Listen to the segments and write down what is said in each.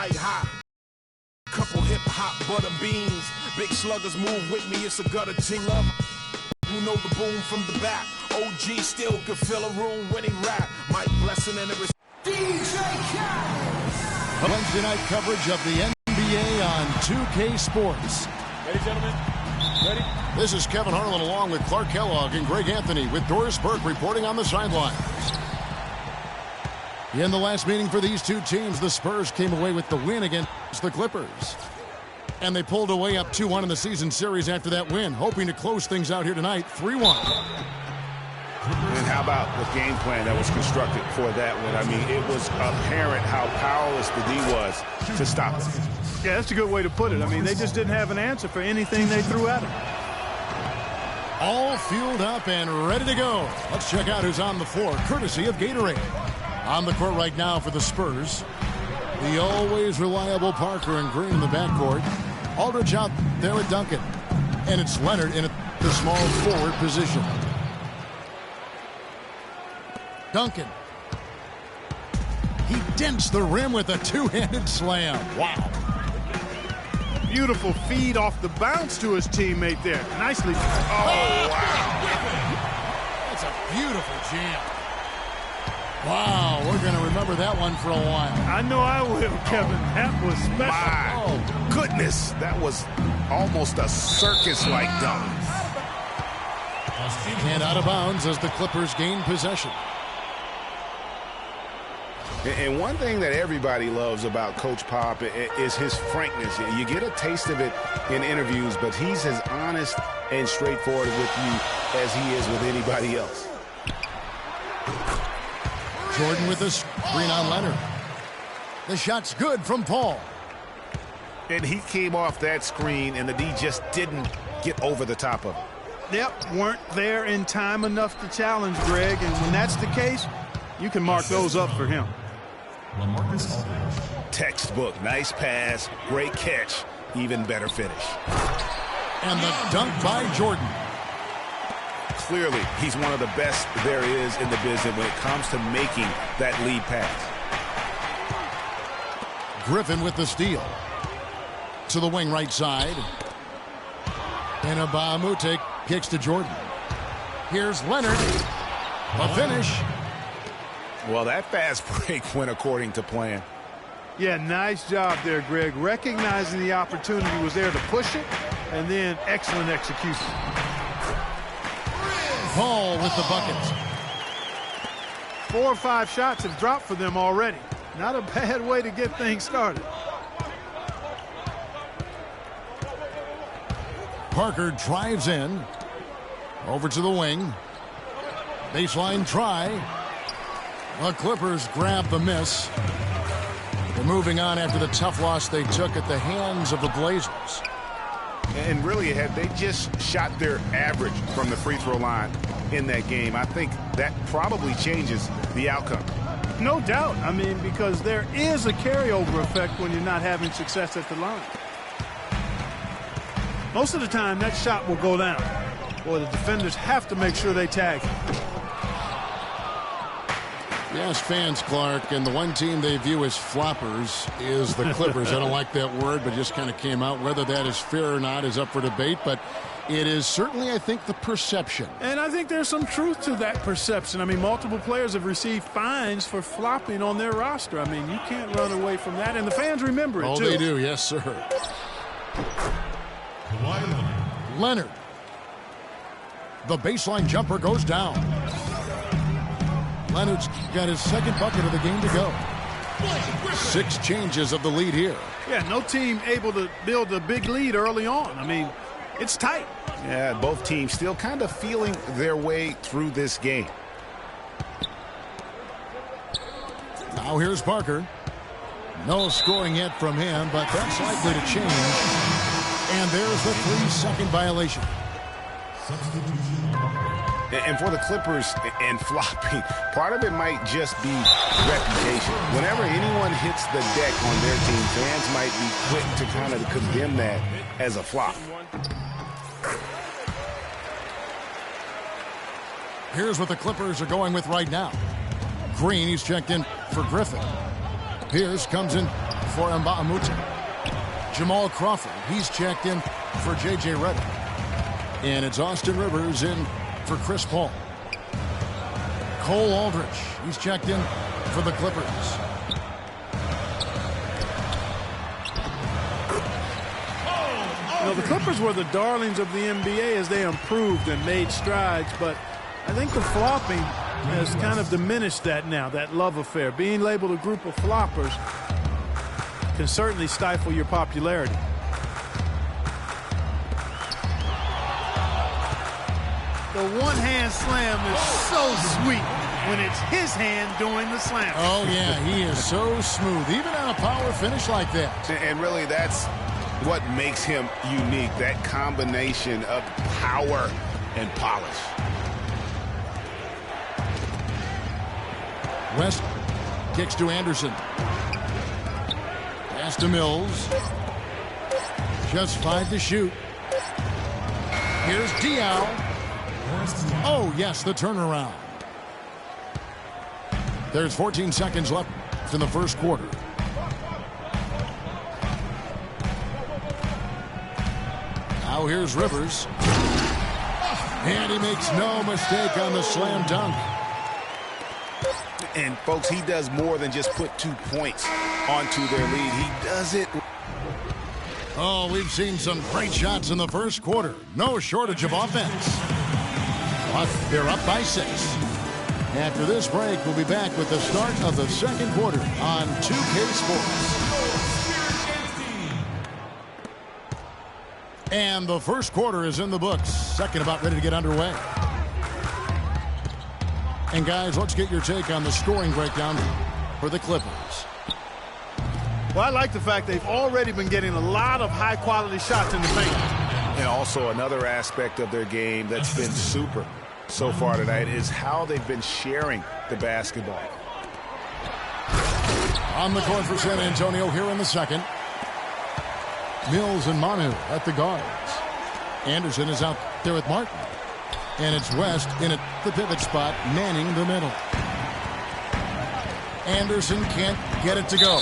night high. Couple hip-hop butter beans. Big sluggers move with me, it's a gutter team. Love who know the boom from the back. OG still could fill a room when he rap. Mike Blessing and the DJ Khaled. Wednesday night coverage of the NBA on 2K Sports. Ready, gentlemen? Ready? This is Kevin Harlan along with Clark Kellogg and Greg Anthony with Doris Burke reporting on the sidelines. In the last meeting for these two teams, the Spurs came away with the win against the Clippers. And they pulled away up 2-1 in the season series after that win, hoping to close things out here tonight 3-1. And how about the game plan that was constructed for that one? I mean, it was apparent how powerless the D was to stop it. Yeah, that's a good way to put it. I mean, they just didn't have an answer for anything they threw at them. All fueled up and ready to go. Let's check out who's on the floor, courtesy of Gatorade. On the court right now for the Spurs, the always reliable Parker and Green in the backcourt. Aldridge out there with Duncan. And it's Leonard in the small forward position. Duncan. He dents the rim with a two-handed slam. Wow. Beautiful feed off the bounce to his teammate there. Nicely. Oh, wow. That's a beautiful jam. Wow, we're going to remember that one for a while. I know I will, Kevin. That was special. My goodness, that was almost a circus-like dunk. And out of bounds as the Clippers gain possession. And one thing that everybody loves about Coach Pop is his frankness. You get a taste of it in interviews, but he's as honest and straightforward with you as he is with anybody else. Jordan with the screen on Leonard. The shot's good from Paul. And he came off that screen, and the D just didn't get over the top of it. Yep, weren't there in time enough to challenge Greg, and when that's the case, you can mark those up for him. Textbook, nice pass, great catch, even better finish. And the dunk by Jordan. Clearly, he's one of the best there is in the business when it comes to making that lead pass. Griffin with the steal. To the wing right side. And Abamute kicks to Jordan. Here's Leonard. A finish. Well, that fast break went according to plan. Yeah, nice job there, Greg. Recognizing the opportunity was there to push it, and then excellent execution. Paul with the buckets. 4 or 5 shots have dropped for them already. Not a bad way to get things started. Parker drives in. Over to the wing. Baseline try. The Clippers grab the miss. They're moving on after the tough loss they took at the hands of the Blazers. And really, had they just shot their average from the free throw line in that game, I think that probably changes the outcome. No doubt. I mean, because there is a carryover effect when you're not having success at the line. Most of the time, that shot will go down. Boy, the defenders have to make sure they tag him. Yes, fans, Clark, and the one team they view as floppers is the Clippers. I don't like that word, but just kind of came out. Whether that is fair or not is up for debate, but it is certainly, I think, the perception. And I think there's some truth to that perception. I mean, multiple players have received fines for flopping on their roster. I mean, you can't run away from that, and the fans remember it, too. Oh, they do, yes, sir. Leonard. The baseline jumper goes down. Leonard's got his second bucket of the game to go. 6 changes of the lead here. Yeah, no team able to build a big lead early on. I mean, it's tight. Yeah, both teams still kind of feeling their way through this game. Now here's Parker. No scoring yet from him, but that's likely to change. And there's the 3-second violation. And for the Clippers and flopping, part of it might just be reputation. Whenever anyone hits the deck on their team, fans might be quick to kind of condemn that as a flop. Here's what the Clippers are going with right now. Green, he's checked in for Griffin. Pierce comes in for Mba'amoute. Jamal Crawford, he's checked in for J.J. Redick. And it's Austin Rivers in for Chris Paul. Cole Aldrich, he's checked in for the Clippers. You know, the Clippers were the darlings of the NBA as they improved and made strides, but I think the flopping has kind of diminished that now, that love affair. Being labeled a group of floppers can certainly stifle your popularity. The one-hand slam is so sweet when it's his hand doing the slam. Oh, yeah, he is so smooth, even on a power finish like that. And really, that's what makes him unique, that combination of power and polish. West kicks to Anderson. Pass to Mills. Just 5 to shoot. Here's Diaw. Oh, yes, the turnaround. There's 14 seconds left in the first quarter. Now here's Rivers. And he makes no mistake on the slam dunk. And, folks, he does more than just put 2 points onto their lead. He does it. Oh, we've seen some great shots in the first quarter. No shortage of offense. But they're up by 6. After this break, we'll be back with the start of the second quarter on 2K Sports. And the first quarter is in the books. Second about ready to get underway. And guys, let's get your take on the scoring breakdown for the Clippers. Well, I like the fact they've already been getting a lot of high-quality shots in the paint. And also another aspect of their game that's been super so far tonight is how they've been sharing the basketball. On the court for San Antonio here in the second. Mills and Manu at the guards. Anderson is out there with Martin. And it's West in at the pivot spot, manning the middle. Anderson can't get it to go.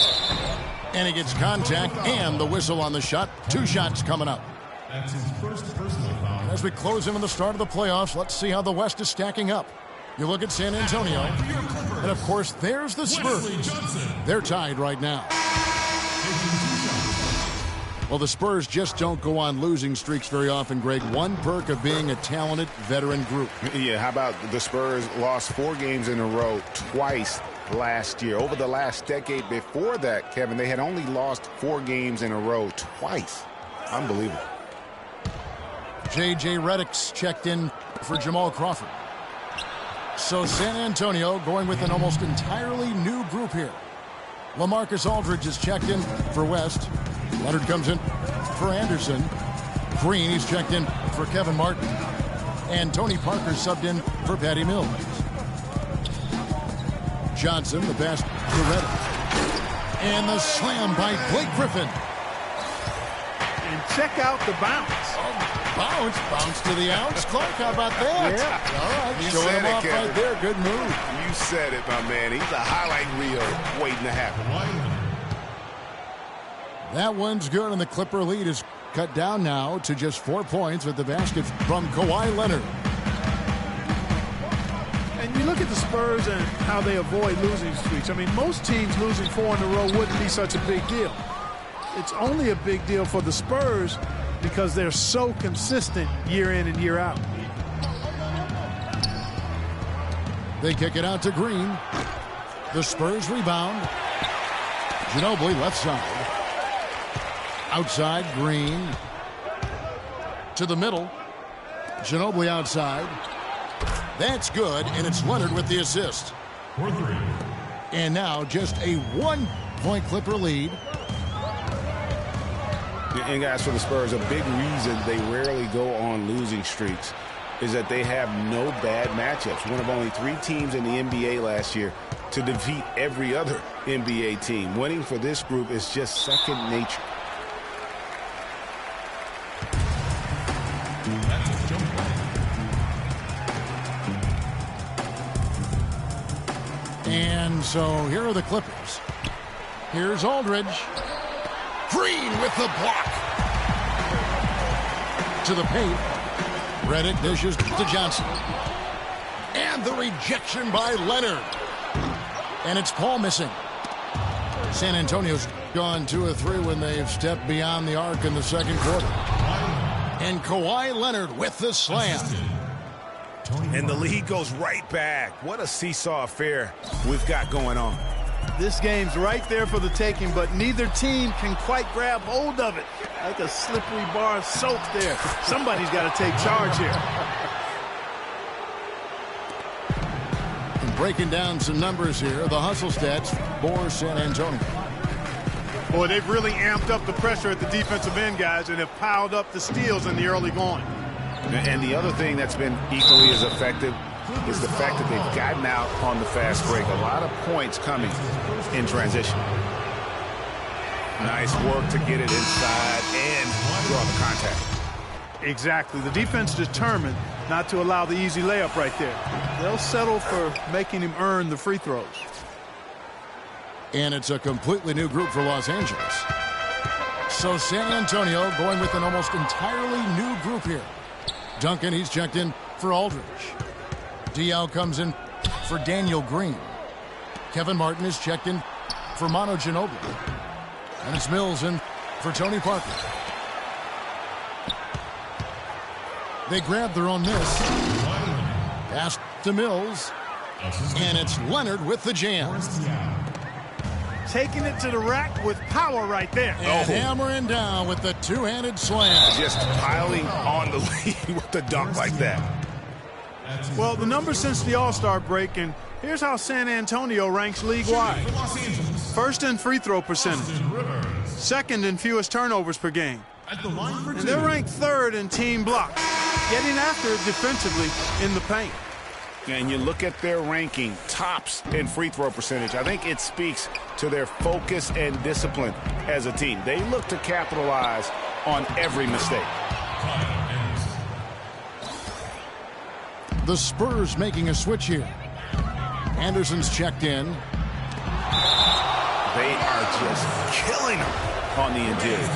And he gets contact and the whistle on the shot. 2 shots coming up. That's his first personal foul. And as we close in on the start of the playoffs, let's see how the West is stacking up. You look at San Antonio, and of course, there's the Spurs. They're tied right now. Well, the Spurs just don't go on losing streaks very often, Greg. One perk of being a talented veteran group. Yeah, how about the Spurs lost 4 games in a row twice last year. Over the last decade before that, Kevin, they had only lost 4 games in a row twice. Unbelievable. J.J. Redick's checked in for Jamal Crawford. So San Antonio going with an almost entirely new group here. LaMarcus Aldridge is checked in for West. Leonard comes in for Anderson. Green, he's checked in for Kevin Martin. And Tony Parker subbed in for Patty Mills. Johnson, the pass to Redick. And the slam by Blake Griffin. And check out the bounce. Bounce to the ounce. Clark, how about that? Yeah. All right, You showing said him it, off Kevin. right there. Good move. You said it, my man. He's a highlight reel waiting to happen. That one's good, and the Clipper lead is cut down now to just 4 points with the basket from Kawhi Leonard. And you look at the Spurs and how they avoid losing streaks. I mean, most teams losing 4 in a row wouldn't be such a big deal. It's only a big deal for the Spurs because they're so consistent year in and year out. They kick it out to Green. The Spurs rebound. Ginobili left side. Outside, Green. To the middle. Ginobili outside. That's good, and it's Leonard with the assist. 4-3. And now just a 1-point Clipper lead. And guys, for the Spurs, a big reason they rarely go on losing streaks is that they have no bad matchups. One of only 3 teams in the NBA last year to defeat every other NBA team. Winning for this group is just second nature. That's a jump ball. And so here are the Clippers. Here's Aldridge. Green with the block. To the paint. Redick dishes to Johnson. And the rejection by Leonard. And it's Paul missing. San Antonio's gone 2 of 3 when they've stepped beyond the arc in the second quarter. And Kawhi Leonard with the slam. And the lead goes right back. What a seesaw affair we've got going on. This game's right there for the taking, but neither team can quite grab hold of it. Like a slippery bar of soap there. Somebody's got to take charge here. And breaking down some numbers here, the hustle stats for San Antonio. Boy, they've really amped up the pressure at the defensive end, guys, and have piled up the steals in the early going. And the other thing that's been equally as effective is the fact that they've gotten out on the fast break. A lot of points coming in transition. Nice work to get it inside and draw the contact. Exactly. The defense determined not to allow the easy layup right there. They'll settle for making him earn the free throws. And it's a completely new group for Los Angeles. So San Antonio going with an almost entirely new group here. Duncan, he's checked in for Aldridge. Diaw comes in for Daniel Green. Kevin Martin is checked in for Manu Ginobili. And it's Mills in for Tony Parker. They grab their own miss. Pass to Mills. And it's Leonard with the jam. Taking it to the rack with power right there. And hammering down with the two-handed slam. Just piling on the lead with the dunk like that. Well, the numbers since the All-Star break, and here's how San Antonio ranks league-wide. First in free throw percentage. Second in fewest turnovers per game. And they're ranked third in team blocks. Getting after it defensively in the paint. And you look at their ranking, tops in free throw percentage. I think it speaks to their focus and discipline as a team. They look to capitalize on every mistake. The Spurs making a switch here. Anderson's checked in. They are just killing them on the interior.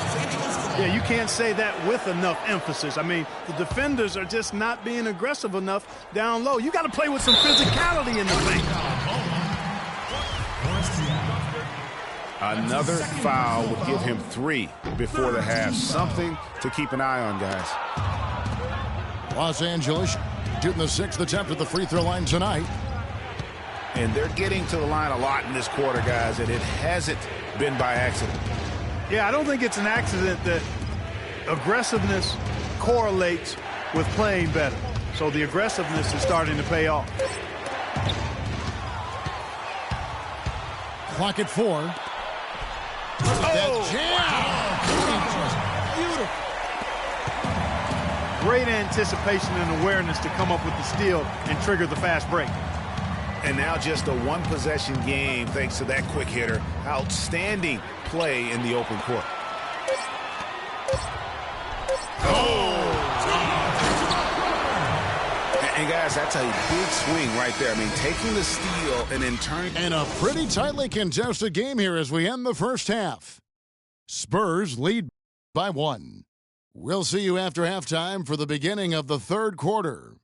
Yeah, you can't say that with enough emphasis. I mean, the defenders are just not being aggressive enough down low. You got to play with some physicality in the paint. Another foul would give him 3 before the half. Something to keep an eye on, guys. Los Angeles shooting the 6th attempt at the free throw line tonight. And they're getting to the line a lot in this quarter, guys, and it hasn't been by accident. Yeah, I don't think it's an accident that aggressiveness correlates with playing better. So the aggressiveness is starting to pay off. Clock at 4. That jam! Beautiful. Great anticipation and awareness to come up with the steal and trigger the fast break. And now just a one-possession game thanks to that quick hitter. Outstanding play in the open court. And guys, that's a big swing right there. I mean, taking the steal and then turning. And a pretty tightly contested game here as we end the first half. Spurs lead by 1. We'll see you after halftime for the beginning of the third quarter.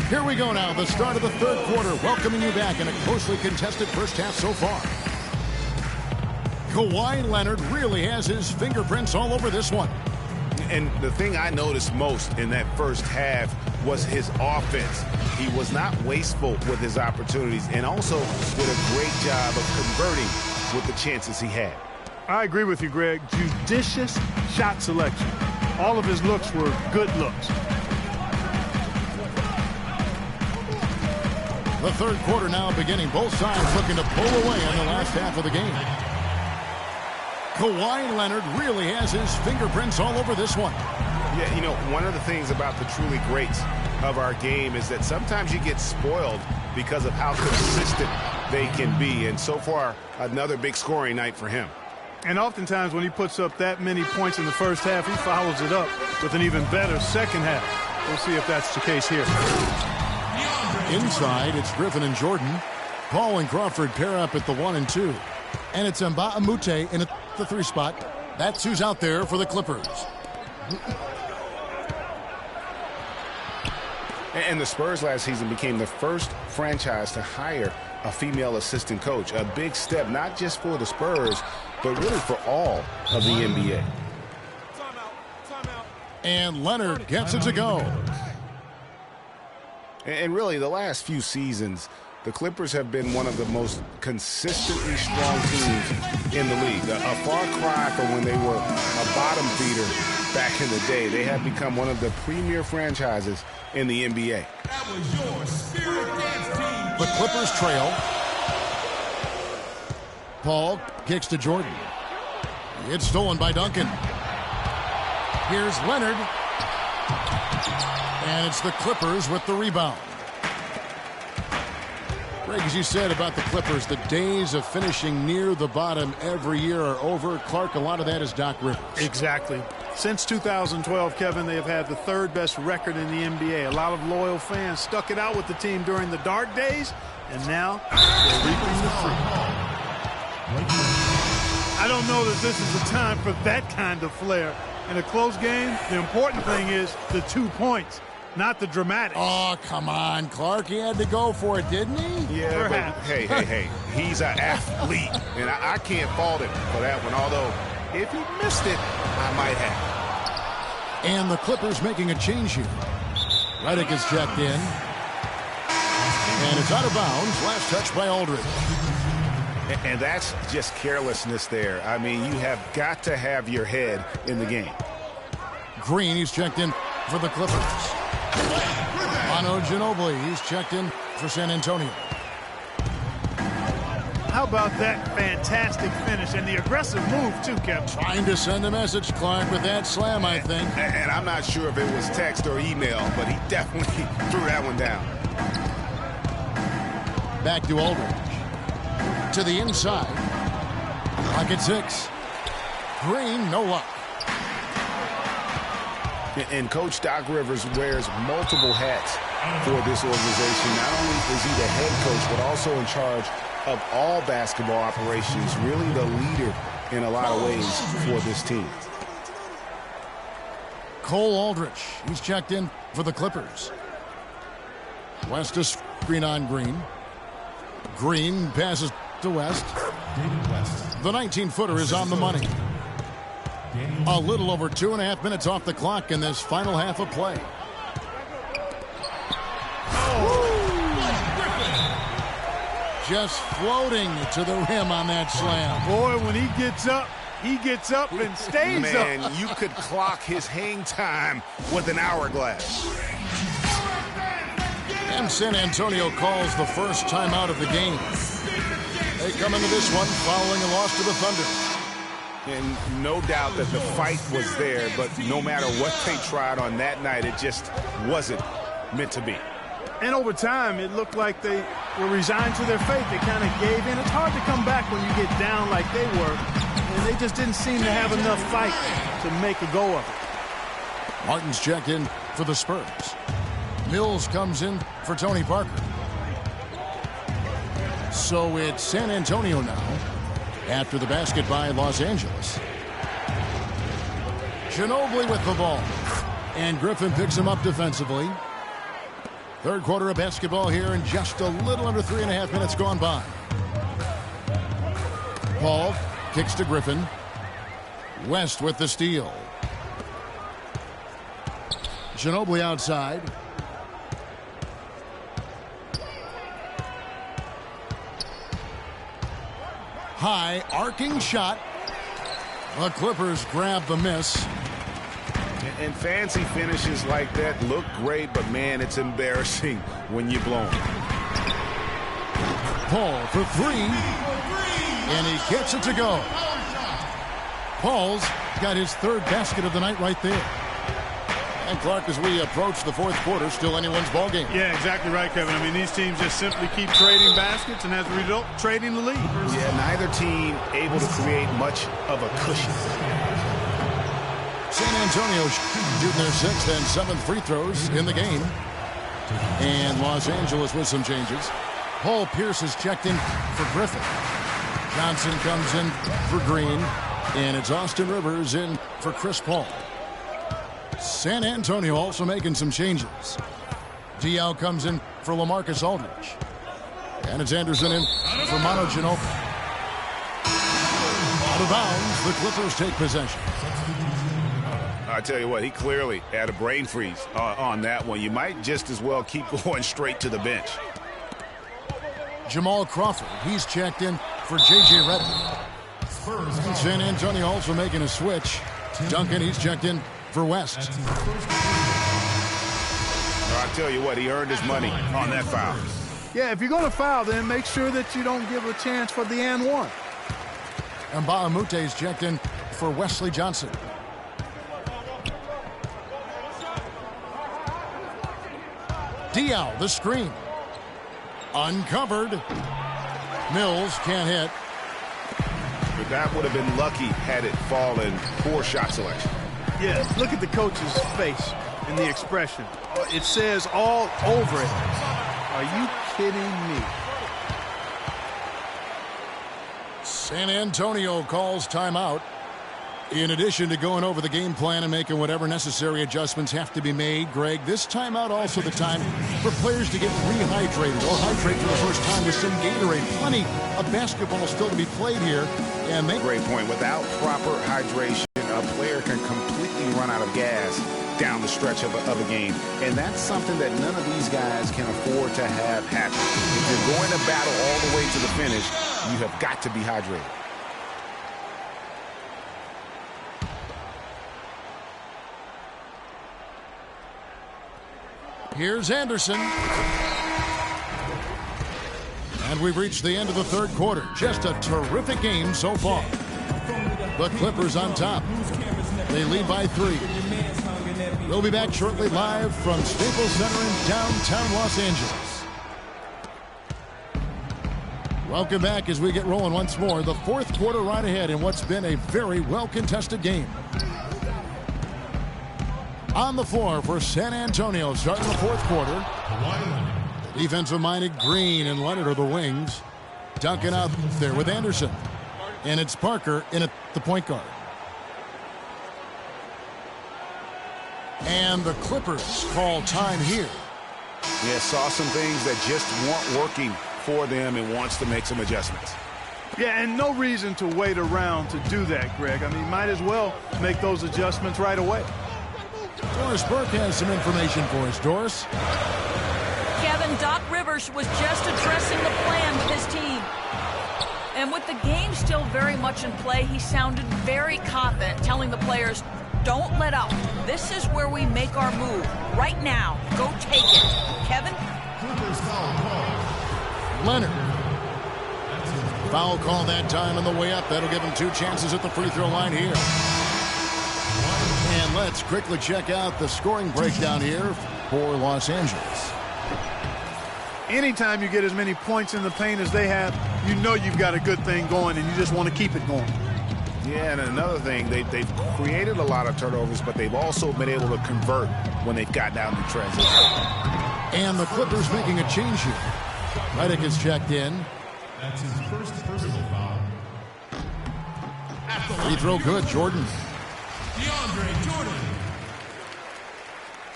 Here we go now, the start of the third quarter, welcoming you back in a closely contested first half so far. Kawhi Leonard really has his fingerprints all over this one. And the thing I noticed most in that first half was his offense. He was not wasteful with his opportunities and also did a great job of converting with the chances he had. I agree with you, Greg. Judicious shot selection. All of his looks were good looks. The third quarter now beginning. Both sides looking to pull away in the last half of the game. Kawhi Leonard really has his fingerprints all over this one. Yeah, you know, one of the things about the truly greats of our game is that sometimes you get spoiled because of how consistent they can be. And so far, another big scoring night for him. And oftentimes when he puts up that many points in the first half, he follows it up with an even better second half. We'll see if that's the case here. Inside, it's Griffin and Jordan. Paul and Crawford pair up at the 1 and 2. And it's Mbah Mute in the 3 spot. That's who's out there for the Clippers. And the Spurs last season became the first franchise to hire a female assistant coach. A big step, not just for the Spurs, but really for all of the NBA. And Leonard gets it to go. And really, the last few seasons, the Clippers have been one of the most consistently strong teams in the league. A far cry from when they were a bottom feeder back in the day. They have become one of the premier franchises in the NBA. That was your Spirit Dance Team. The Clippers trail. Paul kicks to Jordan. It's stolen by Duncan. Here's Leonard. And it's the Clippers with the rebound. Greg, as you said about the Clippers, the days of finishing near the bottom every year are over. Clark, a lot of that is Doc Rivers. Exactly. Since 2012, Kevin, they have had the 3rd best record in the NBA. A lot of loyal fans stuck it out with the team during the dark days, and now they're reaping the fruit. I don't know that this is the time for that kind of flair. In a close game, the important thing is the 2 points, not the dramatics. Oh, come on, Clark. He had to go for it, didn't he? Yeah, Perhaps. but hey. He's an athlete, and I can't fault him for that one, although if he missed it, I might have. And the Clippers making a change here. Redick is checked in. And it's out of bounds. Last touch by Aldridge. And that's just carelessness there. I mean, you have got to have your head in the game. Green, he's checked in for the Clippers. Manu Ginobili, he's checked in for San Antonio. How about that fantastic finish and the aggressive move, too, Kevin? Trying to send a message, Clark, with that slam, I think. And I'm not sure if it was text or email, but he definitely threw that one down. Back to Aldridge. To the inside. Pocket 6. Green, no luck. And Coach Doc Rivers wears multiple hats for this organization. Not only is he the head coach, but also in charge of all basketball operations. Really the leader in a lot of ways for this team. Cole Aldrich, he's checked in for the Clippers. West to screen on Green. Green passes to West. David West. The 19-footer is on the money. A little over 2.5 minutes off the clock in this final half of play. Just floating to the rim on that slam. Boy, when he gets up and stays up. Man, you could clock his hang time with an hourglass. And San Antonio calls the first timeout of the game. They come into this one following a loss to the Thunder. And no doubt that the fight was there, but no matter what they tried on that night, it just wasn't meant to be. And over time, it looked like they were resigned to their fate. They kind of gave in. It's hard to come back when you get down like they were. And they just didn't seem to have enough fight to make a go of it. Martin's checked in for the Spurs. Mills comes in for Tony Parker. So it's San Antonio now after the basket by Los Angeles. Ginobili with the ball. And Griffin picks him up defensively. Third quarter of basketball here in just a little under 3.5 minutes gone by. Paul kicks to Griffin. West with the steal. Ginobili outside. High arcing shot. The Clippers grab the miss. And fancy finishes like that look great, but man, it's embarrassing when you blow them. Paul for 3. And he gets it to go. Paul's got his 3rd basket of the night right there. And Clark, as we approach the fourth quarter, still anyone's ball game. Yeah, exactly right, Kevin. I mean, these teams just simply keep trading baskets and as a result, trading the lead. Yeah, neither team able to create much of a cushion. San Antonio shooting their 6th and 7th free throws in the game. And Los Angeles with some changes. Paul Pierce is checked in for Griffin. Johnson comes in for Green. And it's Austin Rivers in for Chris Paul. San Antonio also making some changes. Diaw comes in for LaMarcus Aldridge. And it's Anderson in for Manu Ginobili. Out of bounds, the Clippers take possession. I tell you what, he clearly had a brain freeze on that one. You might just as well keep going straight to the bench. Jamal Crawford, he's checked in for J.J. Redick. And San Antonio also making a switch. Duncan, he's checked in for West. I tell you what, he earned his money on that foul. Yeah, if you're going to foul, then make sure that you don't give a chance for the and one. And Bahamute is checked in for Wesley Johnson. Diaw, the screen. Uncovered. Mills can't hit. But that would have been lucky had it fallen. Poor shot selection. Yeah, look at the coach's face and the expression. It says all over it. Are you kidding me? San Antonio calls timeout. In addition to going over the game plan and making whatever necessary adjustments have to be made, Greg, this timeout also the time for players to get rehydrated or hydrate for the first time with some Gatorade. Plenty of basketball still to be played here. And Great point. Without proper hydration, a player can completely run out of gas down the stretch of a game. And that's something that none of these guys can afford to have happen. If you're going to battle all the way to the finish, you have got to be hydrated. Here's Anderson. And we've reached the end of the third quarter. Just a terrific game so far. The Clippers on top. They lead by 3. We'll be back shortly live from Staples Center in downtown Los Angeles. Welcome back as we get rolling once more. The fourth quarter right ahead in what's been a very well-contested game. On the floor for San Antonio starting the fourth quarter. Defensive-minded Green and Leonard are the wings. Duncan out there with Anderson. And it's Parker in at the point guard. And the Clippers call time here. Yeah, saw some things that just weren't working for them and wants to make some adjustments. Yeah, and no reason to wait around to do that, Greg. I mean, might as well make those adjustments right away. Doris Burke has some information for us. Doris? Kevin, Doc Rivers was just addressing the plan with his team. And with the game still very much in play, he sounded very confident, telling the players, don't let up. This is where we make our move. Right now. Go take it. Kevin? Leonard. Foul call that time on the way up. That'll give him 2 chances at the free throw line here. And let's quickly check out the scoring breakdown here for Los Angeles. Anytime you get as many points in the paint as they have, you know you've got a good thing going, and you just want to keep it going. Yeah, and another thing, they've created a lot of turnovers, but they've also been able to convert when they've gotten out in transition. And the Clippers making a change here. Redick is checked in. That's his first personal foul. Free throw good, Jordan. DeAndre Jordan.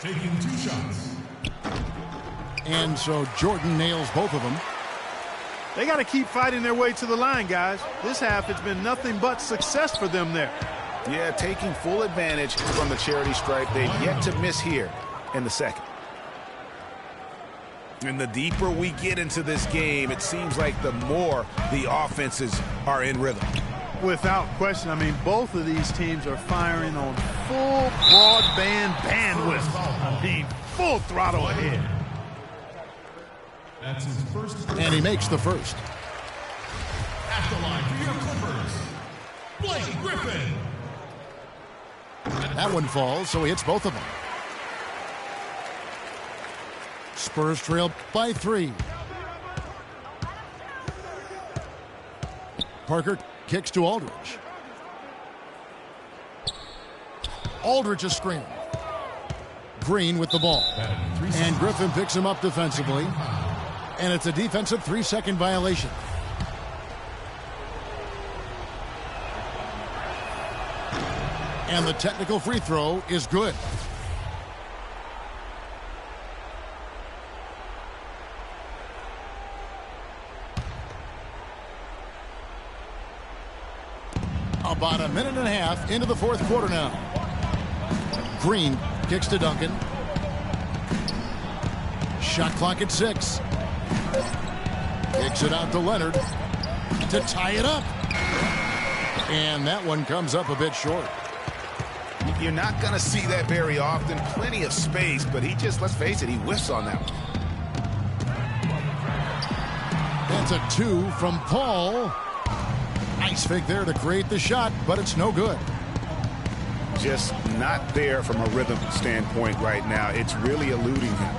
Taking 2 shots. And so Jordan nails both of them. They got to keep fighting their way to the line, guys. This half, it's been nothing but success for them there. Yeah, taking full advantage from the charity stripe. They've yet to miss here in the second. And the deeper we get into this game, it seems like the more the offenses are in rhythm. Without question. I mean, both of these teams are firing on full broadband bandwidth. I mean, full throttle ahead. That's his first. And he makes the first. At the line for your Clippers, Blake Griffin. That one falls, so he hits both of them. Spurs trail by 3. Parker kicks to Aldridge. Aldridge is screened. Green with the ball. And Griffin picks him up defensively. And it's a defensive 3-second violation. And the technical free throw is good. About a minute and a half into the fourth quarter now. Green kicks to Duncan. Shot clock at 6. Kicks it out to Leonard to tie it up. And that one comes up a bit short. You're not going to see that very often. Plenty of space, but he just, let's face it, he whiffs on that one. That's a 2 from Paul. Nice fake there to create the shot, but it's no good. Just not there from a rhythm standpoint right now. It's really eluding him.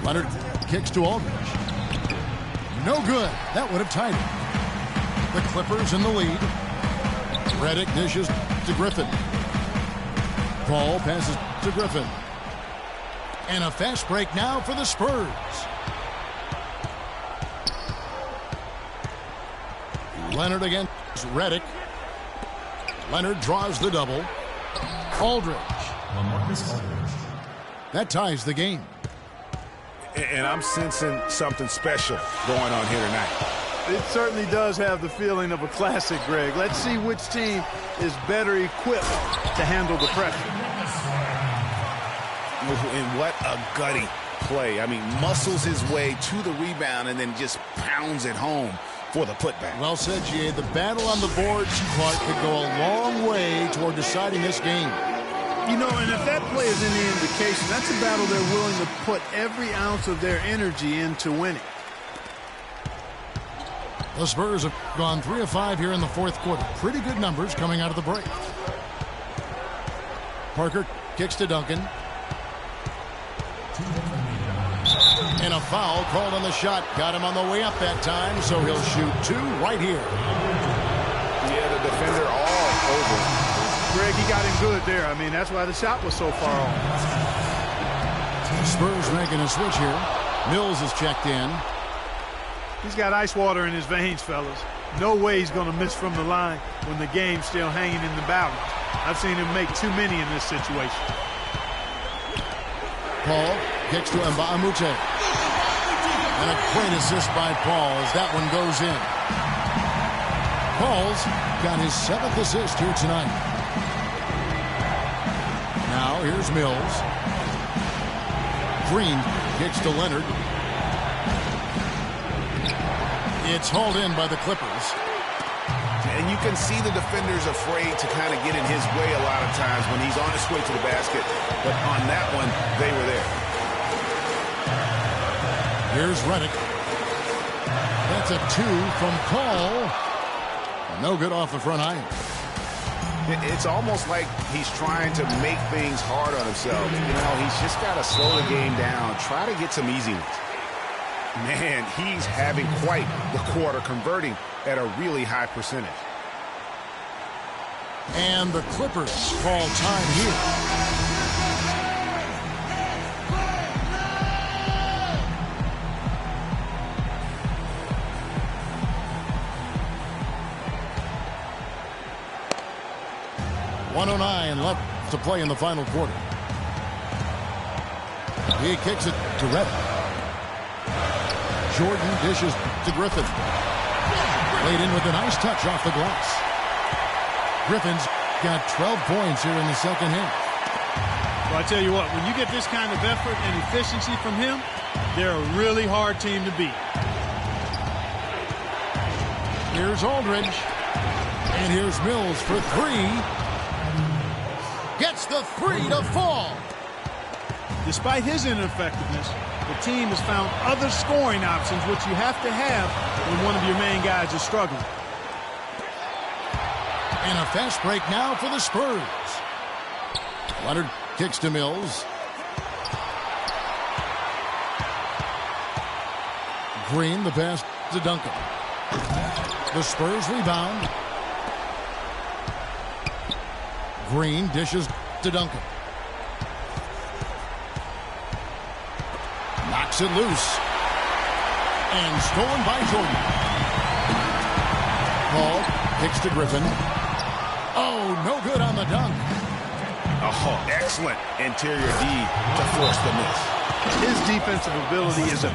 Leonard kicks to Aldridge. No good. That would have tied it. The Clippers in the lead. Redick dishes to Griffin. Paul passes to Griffin. And a fast break now for the Spurs. Leonard against Redick. Leonard draws the double. Aldridge. That ties the game. And I'm sensing something special going on here tonight. It certainly does have the feeling of a classic, Greg. Let's see which team is better equipped to handle the pressure. And what a gutty play. I mean, muscles his way to the rebound and then just pounds it home for the putback. Well said, G.A. The battle on the boards, Clark, could go a long way toward deciding this game. You know, and if that play is any indication, that's a battle they're willing to put every ounce of their energy into winning. The Spurs have gone 3 of 5 here in the fourth quarter. Pretty good numbers coming out of the break. Parker kicks to Duncan. And a foul called on the shot. Got him on the way up that time, so he'll shoot 2 right here. Yeah, the defender all over. Greg, he got him good there. I mean, that's why the shot was so far off. Spurs making a switch here. Mills is checked in. He's got ice water in his veins, fellas. No way he's going to miss from the line when the game's still hanging in the balance. I've seen him make too many in this situation. Paul kicks to Mbamute. And a great assist by Paul as that one goes in. Paul's got his 7th assist here tonight. Now here's Mills. Green kicks to Leonard. It's hauled in by the Clippers. And you can see the defenders afraid to kind of get in his way a lot of times when he's on his way to the basket. But on that one, they were there. Here's Redick. That's a 2 from Paul. No good off the front iron. It's almost like he's trying to make things hard on himself. You know, he's just got to slow the game down, try to get some easiness. Man, he's having quite the quarter, converting at a really high percentage. And the Clippers call time here. .109 left to play in the final quarter. He kicks it to Redick. Jordan dishes to Griffin. Laid in with a nice touch off the glass. Griffin's got 12 points here in the second half. Well, I tell you what, when you get this kind of effort and efficiency from him, they're a really hard team to beat. Here's Aldridge. And here's Mills for 3. Gets the 3 to fall. Despite his ineffectiveness, the team has found other scoring options, which you have to have when one of your main guys is struggling. And a fast break now for the Spurs. Leonard kicks to Mills. Green, the pass to Duncan. The Spurs rebound. Green dishes to Duncan. Knocks it loose. And stolen by Jordan. Paul kicks to Griffin. Oh, no good on the dunk. Oh, excellent interior D to force the miss. His defensive ability is a